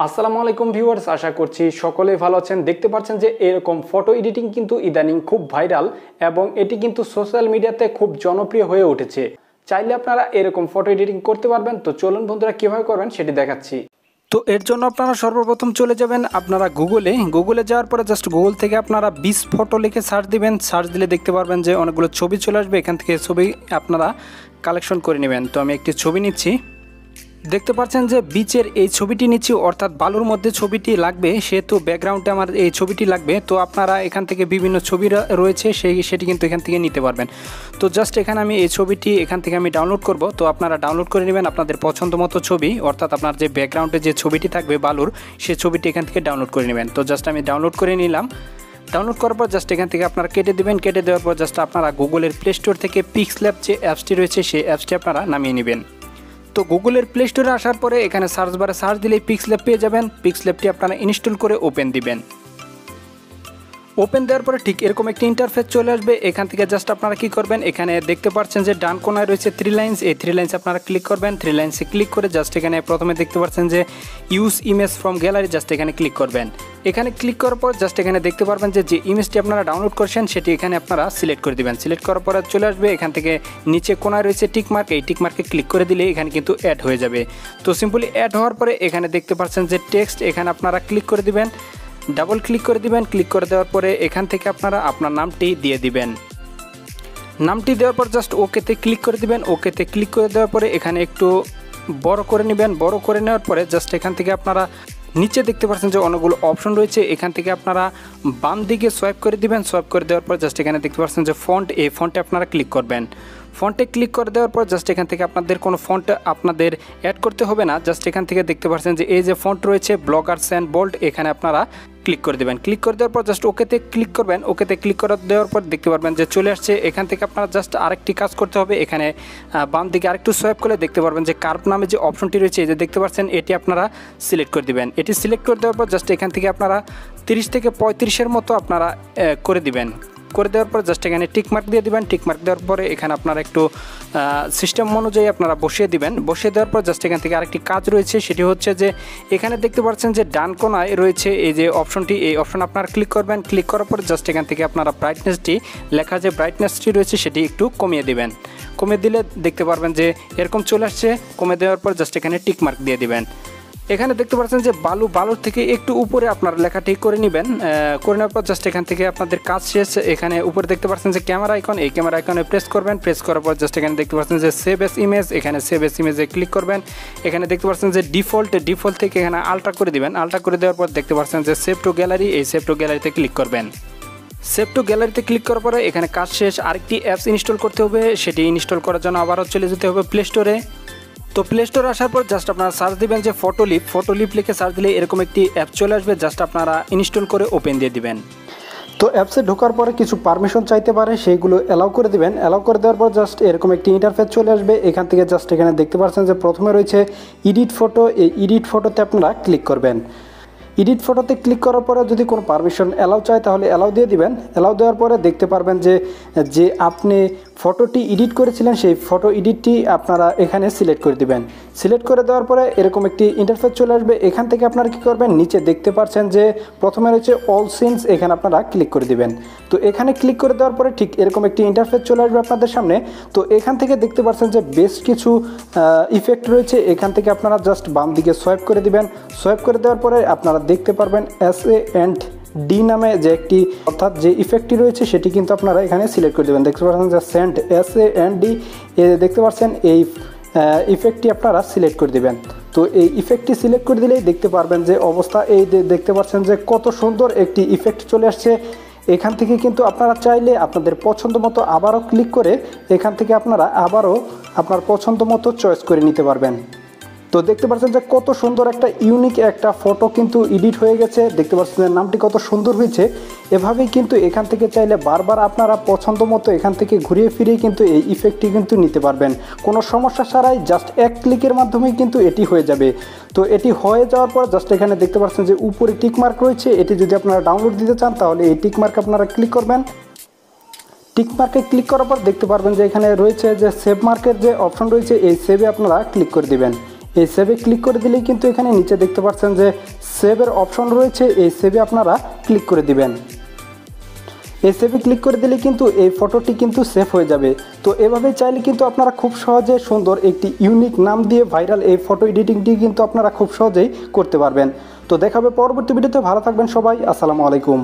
আসসালামু আলাইকুম ভিউয়ার্স, আশা করছি সকলেই ভালো আছেন। দেখতে পাচ্ছেন যে এরকম ফটো এডিটিং কিন্তু ইদানিং খুব ভাইরাল এবং এটি কিন্তু সোশ্যাল মিডিয়াতে খুব জনপ্রিয় হয়ে উঠেছে। চাইলে আপনারা এরকম ফটো এডিটিং করতে পারবেন। তো চলুন বন্ধুরা, কিভাবে করবেন সেটি দেখাচ্ছি। তো এর জন্য আপনারা সর্বপ্রথম চলে যাবেন আপনারা গুগলে যাওয়ার পরে জাস্ট গুগল থেকে আপনারা 20 ফটো লিখে সার্চ দিবেন। সার্চ দিলে দেখতে পারবেন যে অনেকগুলো ছবি চলে আসবে। এখান থেকে ছবি আপনারা কালেকশন করে নেবেন। তো আমি একটি ছবি নিচ্ছি। দেখতে পাচ্ছেন যে বিচের এই ছবিটি নিচ্ছি, অর্থাৎ বালুর মধ্যে ছবিটি লাগবে, সেহেতু ব্যাকগ্রাউন্ডে আমার এই ছবিটি লাগবে। তো আপনারা এখান থেকে বিভিন্ন ছবি রয়েছে সেটি কিন্তু এখান থেকে নিতে পারবেন। তো জাস্ট এখানে আমি এই ছবিটি এখান থেকে আমি ডাউনলোড করব। তো আপনারা ডাউনলোড করে নেবেন আপনাদের পছন্দ মতো ছবি, অর্থাৎ আপনার যে ব্যাকগ্রাউন্ডে যে ছবিটি থাকবে বালুর, সেই ছবিটি এখান থেকে ডাউনলোড করে নেবেন। তো জাস্ট আমি ডাউনলোড করে নিলাম। ডাউনলোড করার পর জাস্ট এখান থেকে আপনারা কেটে দেবেন। কেটে দেওয়ার পর জাস্ট আপনারা গুগলের প্লে স্টোর থেকে পিক্সল্যাব যে অ্যাপসটি রয়েছে সেই অ্যাপসটি আপনারা নামিয়ে নেবেন। তো গুগলের প্লে স্টোরে আসার পরে এখানে সার্চ বারে সার্চ দিলেই পিক্সল্যাব পেয়ে যাবেন। পিক্সল্যাবটি আপনারা ইনস্টল করে ওপেন দিবেন। ওপেন দেওয়ার পরে ঠিক এরকম একটি ইন্টারফেস চলে আসবে। এখান থেকে জাস্ট আপনারা কি করবেন, এখানে দেখতে পাচ্ছেন যে ডান কোনায় রয়েছে 3 লাইন্স। এই 3 লাইন্স আপনারা ক্লিক করবেন। 3 লাইন্সে ক্লিক করে জাস্ট এখানে প্রথমে দেখতে পাচ্ছেন যে use image from gallery, just এখানে ক্লিক করবেন। এখানে ক্লিক করার পর জাস্ট এখানে দেখতে পারবেন যে ইমেজটি আপনারা ডাউনলোড করছেন সেটি এখানে আপনারা সিলেক্ট করে দিবেন। সিলেক্ট করার পরে চলে আসবে এখান থেকে নিচে কোনায় রয়েছে টিকমার্ক। এই টিকমার্কে ক্লিক করে দিলে এখানে কিন্তু অ্যাড হয়ে যাবে। তো সিম্পলি অ্যাড হওয়ার পরে এখানে দেখতে পাচ্ছেন যে টেক্সট, এখানে আপনারা ক্লিক করে দিবেন, ডাবল ক্লিক করে দিবেন। ক্লিক করে দেওয়ার পরে এখান থেকে আপনারা আপনার নামটি দিয়ে দিবেন। নামটি দেওয়ার পর জাস্ট ওকেতে ক্লিক করে দিবেন। ওকেতে ক্লিক করে দেওয়ার পরে এখানে একটু বড় করে নেবেন। বড় করে নেওয়ার পরে জাস্ট এখান থেকে আপনারা নিচে দেখতে পাচ্ছেন যে অনেকগুলো অপশন রয়েছে। এখান থেকে আপনারা বাম দিকে সোয়াইপ করে দিবেন। সোয়াইপ করে দেওয়ার পর জাস্ট এখানে দেখতে পাচ্ছেন যে ফন্ট, এই ফন্টে আপনারা ক্লিক করবেন। ফন্টে ক্লিক করে দেওয়ার পর জাস্ট এখান থেকে আপনাদের কোনো ফন্ট আপনাদের অ্যাড করতে হবে না। জাস্ট এখান থেকে দেখতে পাচ্ছেন যে এই যে ফন্ট রয়েছে ব্লগার্স অ্যান্ড বোল্ড, এখানে আপনারা ক্লিক করে দেবেন। ক্লিক করে দেওয়ার পর জাস্ট ওকেতে ক্লিক করবেন। ওকেতে ক্লিক করে দেওয়ার পর দেখতে পারবেন যে চলে আসছে। এখান থেকে আপনারা জাস্ট আরেকটি কাজ করতে হবে। এখানে বাম দিকে আরেকটু সোয়াইপ করলে দেখতে পারবেন যে কার্ভ নামে যে অপশনটি রয়েছে, এই যে দেখতে পাচ্ছেন, এটি আপনারা সিলেক্ট করে দিবেন। এটি সিলেক্ট করে দেওয়ার পর জাস্ট এখান থেকে আপনারা 30 থেকে 35-এর মতো আপনারা করে দিবেন। করে দেওয়ার পর জাস্ট এখানে টিকমার্ক দিয়ে দিবেন। টিকমার্ক দেওয়ার পরে এখানে আপনারা একটু সিস্টেম অনুযায়ী আপনারা বসিয়ে দিবেন। বসিয়ে দেওয়ার পর জাস্ট এখান থেকে আরেকটি কাজ রয়েছে, সেটি হচ্ছে যে এখানে দেখতে পাচ্ছেন যে ডান কোনায় রয়েছে এই যে অপশনটি, এই অপশন আপনারা ক্লিক করবেন। ক্লিক করার পর জাস্ট এখান থেকে আপনারা ব্রাইটনেসটি, লেখা যে ব্রাইটনেসটি রয়েছে সেটি একটু কমিয়ে দিবেন। কমিয়ে দিলে দেখতে পারবেন যে এরকম চলে আসছে। কমিয়ে দেওয়ার পর জাস্ট এখানে টিকমার্ক দিয়ে দিবেন। এখানে দেখতে পাচ্ছেন যে বালুর থেকে একটু উপরে আপনার লেখাটি করে নেবেন। করে নেওয়ার পর জাস্ট এখান থেকে আপনাদের কাজ শেষ। এখানে উপরে দেখতে পাচ্ছেন যে ক্যামেরা আইকন, এই ক্যামেরা আইকনে প্রেস করবেন। প্রেস করার পর জাস্ট এখানে দেখতে পাচ্ছেন যে সেভ এস ইমেজ, এখানে সেভ এস ইমেজে ক্লিক করবেন। এখানে দেখতে পাচ্ছেন যে ডিফল্ট থেকে এখানে আলট্রা করে দিবেন। আলট্রা করে দেওয়ার পর দেখতে পাচ্ছেন যে সেভ টু গ্যালারি, এই সেভ টু গ্যালারিতে ক্লিক করবেন। সেভ টু গ্যালারিতে ক্লিক করার পরে এখানে কাজ শেষ। আরেকটি অ্যাপস ইনস্টল করতে হবে, সেটি ইনস্টল করার জন্য আবারও চলে যেতে হবে প্লে স্টোরে। তো প্লে স্টোরে আসার পর জাস্ট আপনারা সার্চ দিবেন যে ফটোলিপ লিখে সার্চ দিলে এরকম একটি অ্যাপ চলে আসবে। জাস্ট আপনারা ইনস্টল করে ওপেন দিয়ে দিবেন। তো অ্যাপসে ঢোকার পরে কিছু পারমিশন চাইতে পারে, সেইগুলো অ্যালাউ করে দিবেন। অ্যালাউ করে দেওয়ার পর জাস্ট এরকম একটি ইন্টারফেস চলে আসবে। এখান থেকে জাস্ট এখানে দেখতে পাচ্ছেন যে প্রথমে রয়েছে এডিট ফটো, এই এডিট ফটোতে আপনারা ক্লিক করবেন। এডিট ফটোতে ক্লিক করার পরে যদি কোনো পারমিশন অ্যালাউ চায় তাহলে অ্যালাউ দিয়ে দিবেন। অ্যালাউ দেওয়ার পরে দেখতে পারবেন যে আপনি ফটোটি এডিট করেছিলেন সেই ফটো এডিটটি আপনারা এখানে সিলেক্ট করে দিবেন। সিলেক্ট করে দেওয়ার পরে এরকম একটি ইন্টারফেস চলে আসবে। এখান থেকে আপনারা কী করবেন, নিচে দেখতে পাচ্ছেন যে প্রথমে রয়েছে অল সিনস, এখানে আপনারা ক্লিক করে দিবেন। তো এখানে ক্লিক করে দেওয়ার পরে ঠিক এরকম একটি ইন্টারফেস চলে আসবে আপনাদের সামনে। তো এখান থেকে দেখতে পাচ্ছেন যে বেশ কিছু ইফেক্ট রয়েছে। এখান থেকে আপনারা জাস্ট বাম দিকে সোয়াইপ করে দিবেন। সোয়াইপ করে দেওয়ার পরে আপনারা দেখতে পারবেন SAND নামে যে একটি, অর্থাৎ যে ইফেক্টটি রয়েছে সেটি কিন্তু আপনারা এখানে সিলেক্ট করে দেবেন। দেখতে পাচ্ছেন যে SAND, দেখতে পাচ্ছেন এই ইফেক্টটি আপনারা সিলেক্ট করে দেবেন। তো এই ইফেক্টটি সিলেক্ট করে দিলেই দেখতে পারবেন যে অবস্থা, এই দেখতে পাচ্ছেন যে কত সুন্দর একটি ইফেক্ট চলে আসছে। এখান থেকে কিন্তু আপনারা চাইলে আপনাদের পছন্দ মতো আবারও ক্লিক করে এখান থেকে আপনারা আবারও আপনার পছন্দ মতো চয়েস করে নিতে পারবেন। তো দেখতে পাচ্ছেন যে কত সুন্দর একটা ইউনিক একটা ফটো কিন্তু এডিট হয়ে গেছে। দেখতে পাচ্ছেন যে নামটি কত সুন্দর হয়েছে। এভাবেই কিন্তু এখান থেকে চাইলে বারবার আপনারা পছন্দ মতো এখান থেকে ঘুরিয়ে ফিরিয়ে কিন্তু এই ইফেক্টটি কিন্তু নিতে পারবেন কোনো সমস্যা ছাড়াই। জাস্ট এক ক্লিকের মাধ্যমেই কিন্তু এটি হয়ে যাবে। তো এটি হয়ে যাওয়ার পর জাস্ট এখানে দেখতে পাচ্ছেন যে উপরে টিকমার্ক রয়েছে, এটি যদি আপনারা ডাউনলোড দিতে চান তাহলে এই টিকমার্ক আপনারা ক্লিক করবেন। টিকমার্কে ক্লিক করার পর দেখতে পারবেন যে এখানে রয়েছে যে সেভ মার্কের যে অপশন রয়েছে, এই সেভে আপনারা ক্লিক করে দিবেন। এই সেভে ক্লিক করে দিলেই কিন্তু এখানে নিচে দেখতে পাচ্ছেন যে সেভের অপশন রয়েছে, এই সেভে আপনারা ক্লিক করে দিবেন। এই সেভে ক্লিক করে দিলে কিন্তু এই ফটোটি কিন্তু সেভ হয়ে যাবে। তো এভাবে চাইলে কিন্তু আপনারা খুব সহজে সুন্দর একটি ইউনিক নাম দিয়ে ভাইরাল এই ফটো এডিটিংটি কিন্তু আপনারা খুব সহজেই করতে পারবেন। তো দেখাবে পরবর্তী ভিডিওতে। ভালো থাকবেন সবাই, আসসালামু আলাইকুম।